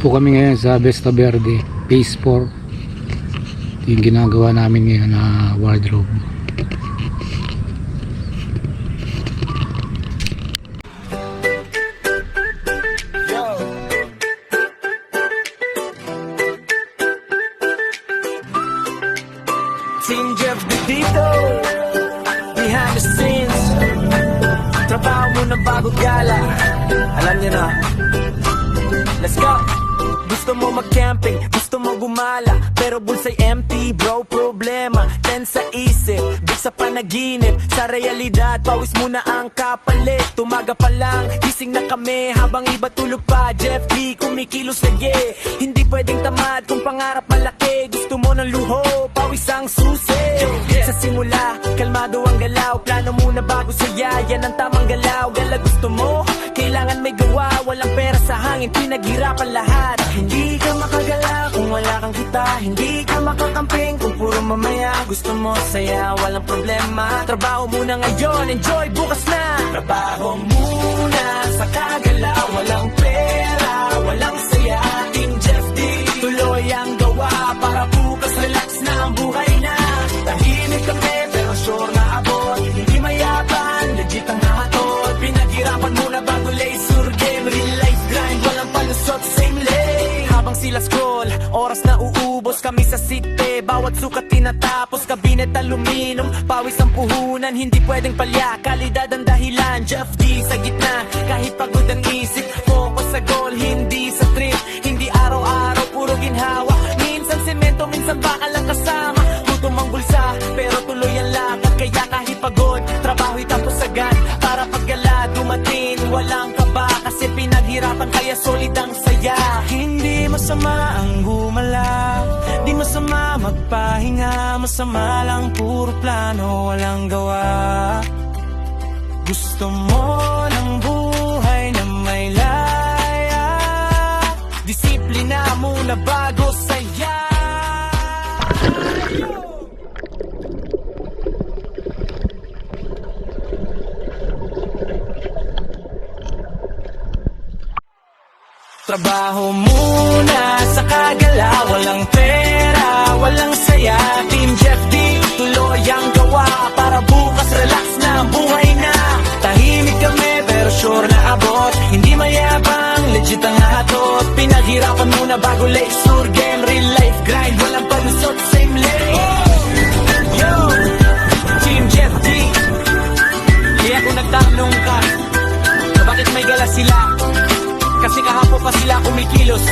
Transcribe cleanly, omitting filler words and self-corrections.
po kami ngayon sa Vista Verde Phase 4. Ito yung ginagawa namin ngayon na wardrobe. Team Jeff dito, behind the scenes. Trabaho muna bago gala, alam niyo na. Let's go. Gusto mo mag-camping, gusto mo gumala, pero bulsa'y empty bro, problema. Tense sa isip, big sa panaginip. Sa realidad, pawis muna ang kapalit. Tumaga pa lang, gising na kami, habang iba tulog pa. Jeff D, kumikilos lagi. Hindi pwedeng tamad kung pangarap malaki. Gusto mo ng luho, pawis ang susi. Sa simula, kalmado ang galaw. Plano muna bago saya, yan ang tamang galaw. Gala gusto mo, kailangan may gawa. Walang pera sa hangin, pinaghirapan lahat. Hindi ka makagala kung wala kang kita. Hindi ka makakamping kung puro mamaya. Gusto mo saya, walang problema. Trabaho muna ngayon, enjoy bukas na. Trabaho muna sa kagala. Walang pera, walang saya. Team Jeff D, tuloy ang gawa. Para bukas relax na ang buhay na. Tahimik kami pero sure na abot. Hindi mayabang, legit ang hahatod. Pinaghirapan muna bago laser game. Real life grind, walang palusot, same lane. Habang sila scroll, oras na uubos. Kami sa city, bawat sukat tinatapos. Kabinet aluminum, pawis ang puhunan. Hindi pwedeng palya, kalidad ang dahilan. Jeff D sa gitna, kahit pagod ang isip. Focus sa goal, hindi sa trip. Hindi araw-araw, puro ginhawa. Minsan semento, minsan baka lang kasama. Gutom ang bulsa, pero tuloy ang lakad. Kaya kahit pagod, trabaho'y tapos agad. Para paggala dumating, walang kaba. Kasi pinaghirapan kaya solid ang saya. Hindi masama ang gumalaw, di masama magpahinga. Masama lang puro plano, walang gawa. Gusto mo ng buhay na may laya. Disiplina muna bago saya. Trabaho muna sa kagala. Walang pera, walang saya. Team Jeff D, tuloy ang gawa. Para bukas relax na ang buhay na. Tahimik kami pero sure na abot. Hindi mayabang, legit ang hatot. Pinaghirapan muna bago laser game. Real life grind, walang palusot, same lane. Yo, Team Jeff D. Kaya kung nagtanong ka, bakit may gala sila? Kasi kahapon pa sila kumikilos.